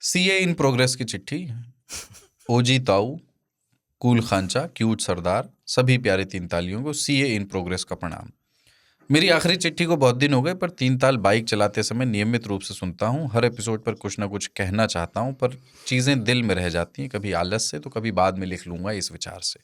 CA in progress की चिट्ठी। ओजी ताऊ, कूल खांचा, क्यूट सरदार, सभी प्यारे तीन तालियों को सीए इन प्रोग्रेस का प्रणाम। मेरी आखिरी चिट्ठी को बहुत दिन हो गए, पर तीन ताल बाइक चलाते समय नियमित रूप से सुनता हूँ। हर एपिसोड पर कुछ ना कुछ कहना चाहता हूँ, पर चीज़ें दिल में रह जाती हैं, कभी आलस से तो कभी बाद में लिख लूँगा इस विचार से।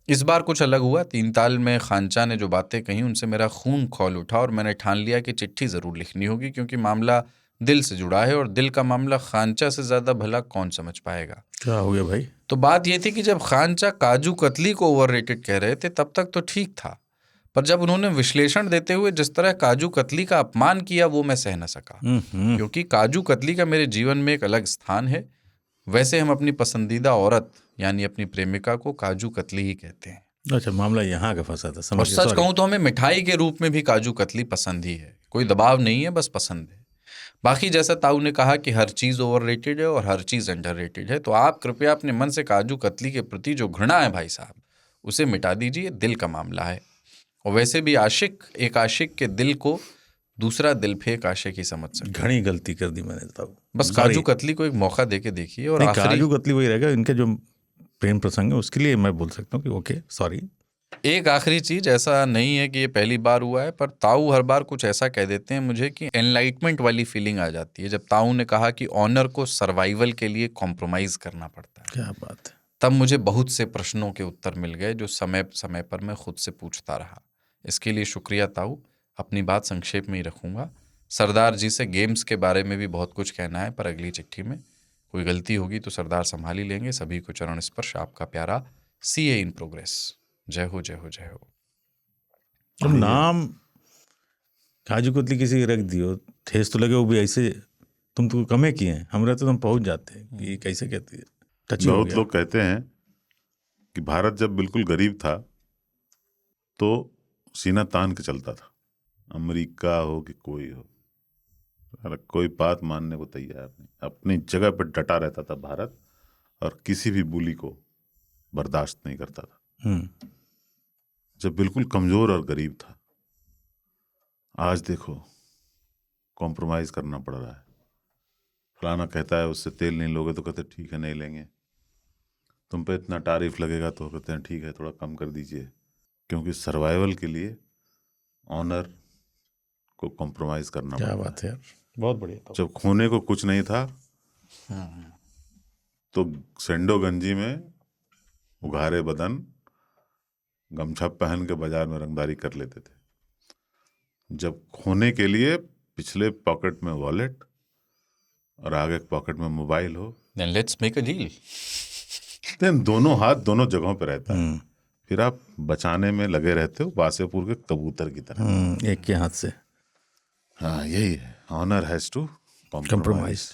इस बार कुछ अलग हुआ। तीन ताल में खांचा ने जो बातें कही उनसे मेरा खून खौल उठा और मैंने ठान लिया कि चिट्ठी ज़रूर लिखनी होगी, क्योंकि मामला दिल से जुड़ा है और दिल का मामला खांचा से ज़्यादा भला कौन समझ पाएगा। क्या हो गया भाई? तो बात ये थी कि जब खांचा काजू कतली को ओवररेटेड कह रहे थे तब तक तो ठीक था, पर जब उन्होंने विश्लेषण देते हुए जिस तरह काजू कतली का अपमान किया वो मैं सह न सका, क्योंकि काजू कतली का मेरे जीवन में एक अलग स्थान है। वैसे हम अपनी पसंदीदा औरत यानी अपनी प्रेमिका को काजू कतली ही कहते हैं। अच्छा, मामला यहाँ का फंसा था, समझ और गया। सच कहूँ तो हमें मिठाई के रूप में भी काजू कतली पसंद ही है, कोई दबाव नहीं है, बस पसंद है। बाकी जैसा ताऊ ने कहा कि हर चीज़ ओवररेटेड है और हर चीज़ अंडररेटेड है, तो आप कृपया अपने मन से काजू कतली के प्रति जो घृणा है भाई साहब, उसे मिटा दीजिए। दिल का मामला है, और वैसे भी एक आशिक के दिल को दूसरा दिल फेंक आशिक ही समझ सकता। घनी गलती कर दी मैंने ताऊ। बस काजू कतली को एक मौका देके देखिए। और आखिरी काजू कतली वही रहेगा, इनके जो प्रेम प्रसंग है उसके लिए मैं बोल सकता हूँ कि ओके सॉरी। एक आखिरी चीज, ऐसा नहीं है कि ये पहली बार हुआ है, पर ताऊ हर बार कुछ ऐसा कह देते हैं मुझे कि एनलाइटमेंट वाली फीलिंग आ जाती है जब ताऊ ने कहा कि ऑनर को सर्वाइवल के लिए कॉम्प्रोमाइज करना पड़ता है। क्या बात है। तब मुझे बहुत से प्रश्नों के उत्तर मिल गए जो समय समय पर मैं खुद से पूछता रहा। इसके लिए शुक्रिया ताऊ। अपनी बात संक्षेप में ही रखूंगा। सरदार जी से गेम्स के बारे में भी बहुत कुछ कहना है, पर अगली चिट्ठी में। कोई गलती होगी तो सरदार संभाल ही लेंगे। सभी को चरण स्पर्श। आपका प्यारा सीए इन प्रोग्रेस। जय हो जय हो जय हो। तुम नाम काजू कतली किसी रख दियो, ठेस तो लगे, वो भी ऐसे। तुम तो कमे किए हैं, हमारे तो तुम पहुंच जाते हैं कि कैसे कहती है। बहुत लोग कहते हैं कि भारत जब बिल्कुल गरीब था तो सीना तान के चलता था, अमेरिका हो कि कोई हो, कोई बात मानने को तैयार नहीं, अपनी जगह पर डटा रहता था भारत, और किसी भी बोली को बर्दाश्त नहीं करता था। जब बिल्कुल कमजोर और गरीब था। आज देखो कॉम्प्रोमाइज करना पड़ रहा है। फलाना कहता है उससे तेल नहीं लोगे तो कहते ठीक है नहीं लेंगे, तुम पे इतना तारीफ लगेगा तो कहते हैं ठीक है थोड़ा कम कर दीजिए, क्योंकि सर्वाइवल के लिए ऑनर को कॉम्प्रोमाइज करना पड़ता है। क्या बात है यार, बहुत बढ़िया। जब खोने को कुछ नहीं था तो सेंडो गंजी में उघारे बदन गमछा पहन के बाजार में रंगदारी कर लेते थे। जब खोने के लिए पिछले पॉकेट में वॉलेट और आगे पॉकेट में मोबाइल हो, Then let's make a deal. Then दोनों हाथ दोनों जगहों पे रहता है, फिर आप बचाने में लगे रहते हो वासेपुर के कबूतर की तरह, एक के हाथ से। हाँ यही है, ऑनर हैज टू कॉम्प्रोमाइज।